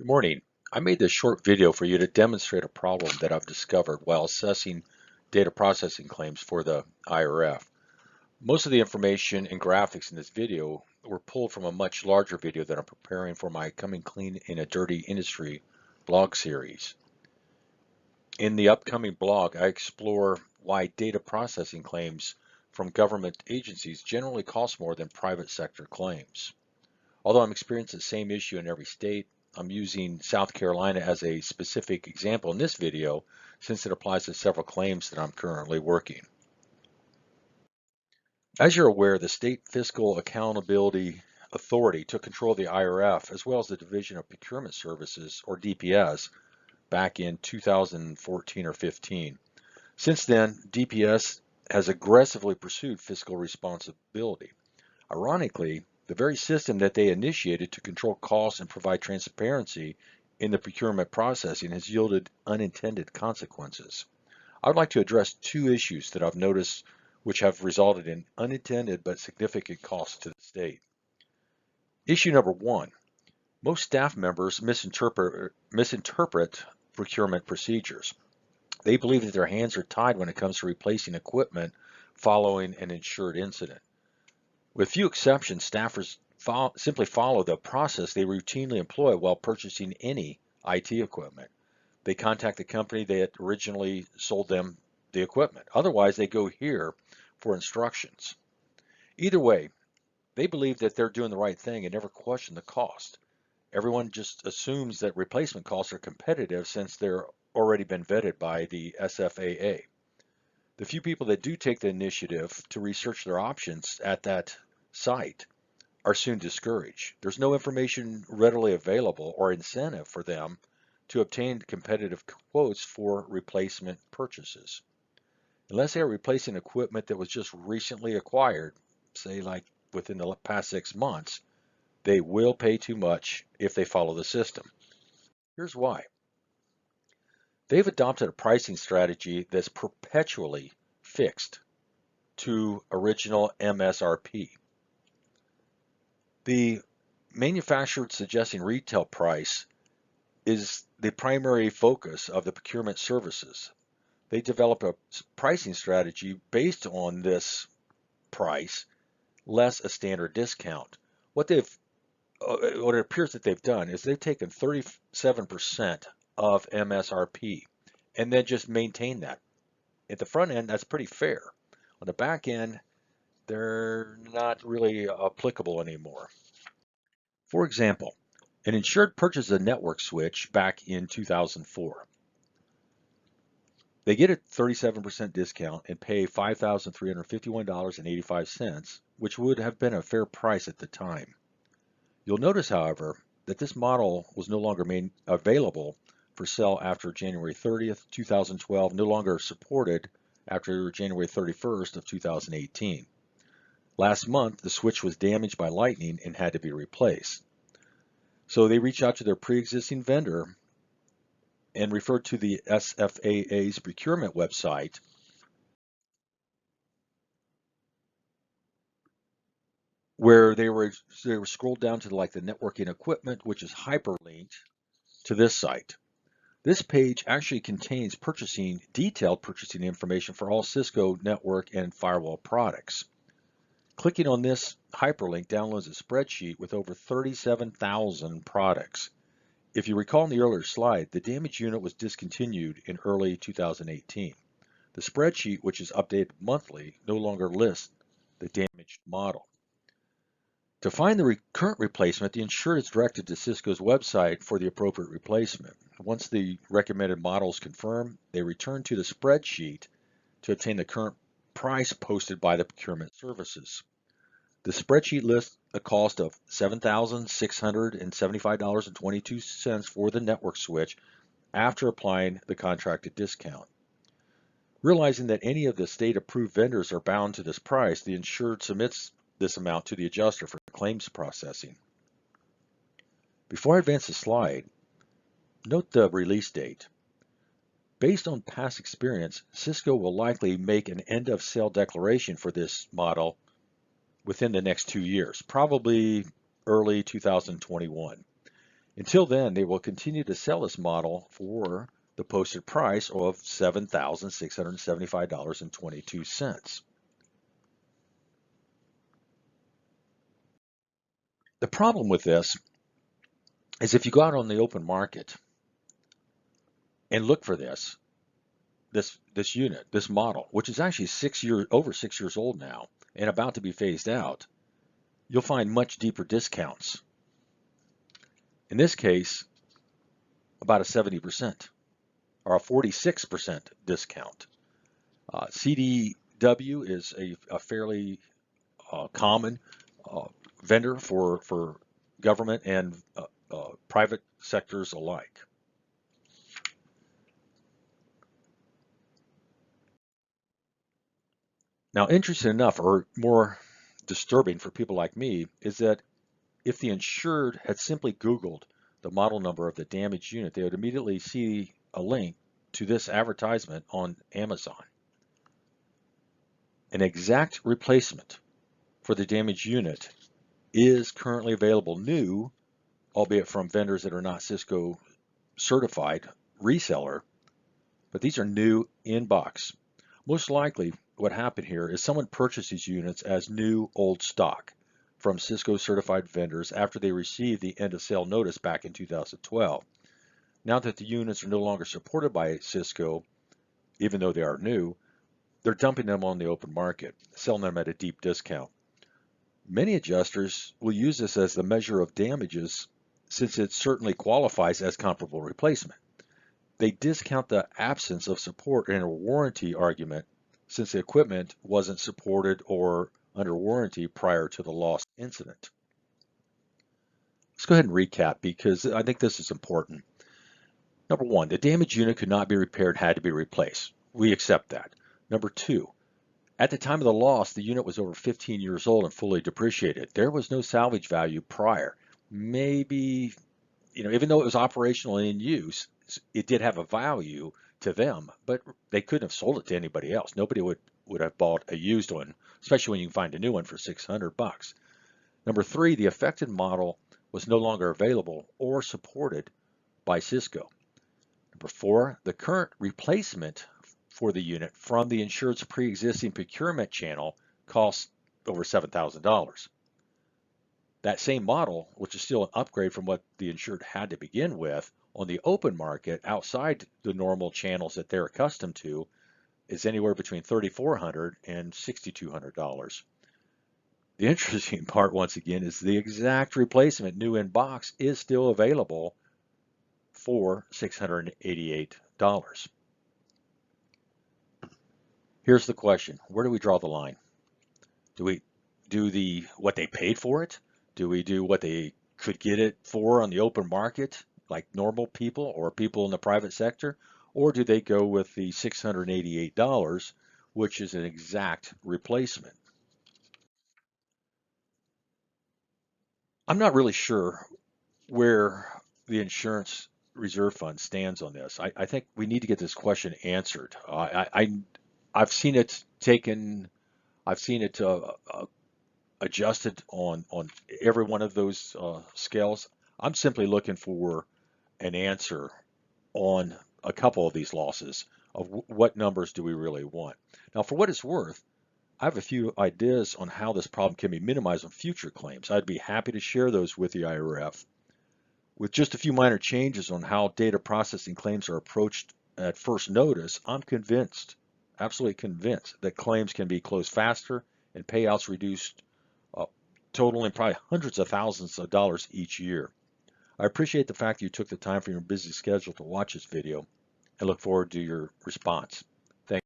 Good morning. I made this short video for you to demonstrate a problem that I've discovered while assessing data processing claims for the IRF. Most of the information and graphics in this video were pulled from a much larger video that I'm preparing for my Coming Clean in a Dirty Industry blog series. In the upcoming blog, I explore why data processing claims from government agencies generally cost more than private sector claims. Although I'm experiencing the same issue in every state, I'm using South Carolina as a specific example in this video since it applies to several claims that I'm currently working. As you're aware, the State Fiscal Accountability Authority took control of the IRF as well as the Division of Procurement Services, or DPS, back in 2014 or 15. Since then, DPS has aggressively pursued fiscal responsibility. Ironically, the very system that they initiated to control costs and provide transparency in the procurement processing has yielded unintended consequences. I would like to address two issues that I've noticed which have resulted in unintended but significant costs to the state. Issue number one, most staff members misinterpret procurement procedures. They believe that their hands are tied when it comes to replacing equipment following an insured incident. With few exceptions, staffers simply follow the process they routinely employ while purchasing any IT equipment. They contact the company that originally sold them the equipment. Otherwise, they go here for instructions. Either way, they believe that they're doing the right thing and never question the cost. Everyone just assumes that replacement costs are competitive since they're already been vetted by the SFAA. The few people that do take the initiative to research their options at that site are soon discouraged. There's no information readily available or incentive for them to obtain competitive quotes for replacement purchases. Unless they are replacing equipment that was just recently acquired, say like within the past 6 months, they will pay too much if they follow the system. Here's why. They've adopted a pricing strategy that's perpetually fixed to original MSRP. The manufacturer suggesting retail price is the primary focus of the procurement services. They develop a pricing strategy based on this price, less a standard discount. What it appears that they've done is they've taken 37% of MSRP and then just maintain that. At the front end, that's pretty fair. On the back end, they're not really applicable anymore. For example, an insured purchased a network switch back in 2004. They get a 37% discount and pay $5,351.85, which would have been a fair price at the time. You'll notice, however, that this model was no longer made available for sale after January 30th, 2012, no longer supported after January 31st of 2018. Last month, the switch was damaged by lightning and had to be replaced. So they reached out to their pre-existing vendor and referred to the SFAA's procurement website where they were scrolled down to like the networking equipment, which is hyperlinked to this site. This page actually contains detailed purchasing information for all Cisco network and firewall products. Clicking on this hyperlink downloads a spreadsheet with over 37,000 products. If you recall in the earlier slide, the damaged unit was discontinued in early 2018. The spreadsheet, which is updated monthly, no longer lists the damaged model. To find the current replacement, the insured is directed to Cisco's website for the appropriate replacement. Once the recommended model is confirmed, they return to the spreadsheet to obtain the current price posted by the procurement services. The spreadsheet lists a cost of $7,675.22 for the network switch after applying the contracted discount. Realizing that any of the state-approved vendors are bound to this price, the insured submits this amount to the adjuster for claims processing. Before I advance the slide, note the release date. Based on past experience, Cisco will likely make an end-of-sale declaration for this model within the next 2 years, probably early 2021. Until then, they will continue to sell this model for the posted price of $7,675.22. The problem with this is if you go out on the open market and look for this unit, this model, which is actually over 6 years old now and about to be phased out, you'll find much deeper discounts. In this case, about a 70% or a 46% discount. CDW is a fairly common vendor for government and private sectors alike. Now, interesting enough, or more disturbing for people like me, is that if the insured had simply Googled the model number of the damaged unit, they would immediately see a link to this advertisement on Amazon. An exact replacement for the damaged unit is currently available new, albeit from vendors that are not Cisco certified reseller, but these are new in box. Most likely what happened here is someone purchased these units as new old stock from Cisco certified vendors after they received the end of sale notice back in 2012. Now that the units are no longer supported by Cisco, even though they are new, they're dumping them on the open market, selling them at a deep discount. Many adjusters will use this as the measure of damages since it certainly qualifies as comparable replacement. They discount the absence of support in a warranty argument since the equipment wasn't supported or under warranty prior to the loss incident. Let's go ahead and recap because I think this is important. Number one, the damaged unit could not be repaired, had to be replaced. We accept that. Number two, at the time of the loss, the unit was over 15 years old and fully depreciated. There was no salvage value prior. Maybe, even though it was operational and in use, it did have a value to them, but they couldn't have sold it to anybody else. Nobody would have bought a used one, especially when you can find a new one for $600. Number three, the affected model was no longer available or supported by Cisco. Number four, the current replacement for the unit from the insured's pre-existing procurement channel costs over $7,000. That same model, which is still an upgrade from what the insured had to begin with, on the open market outside the normal channels that they're accustomed to, is anywhere between $3,400 and $6,200. The interesting part, once again, is the exact replacement new in box is still available for $688. Here's the question: where do we draw the line? Do we do what they paid for it? Do we do what they could get it for on the open market, like normal people or people in the private sector? Or do they go with the $688, which is an exact replacement? I'm not really sure where the insurance reserve fund stands on this. I think we need to get this question answered. I've seen it taken, I've seen it adjusted on every one of those scales. I'm simply looking for an answer on a couple of these losses of what numbers do we really want. Now, for what it's worth, I have a few ideas on how this problem can be minimized on future claims. I'd be happy to share those with the IRF. With just a few minor changes on how data processing claims are approached at first notice, I'm convinced, absolutely convinced, that claims can be closed faster and payouts reduced, totaling probably hundreds of thousands of dollars each year. I appreciate the fact that you took the time from your busy schedule to watch this video and look forward to your response.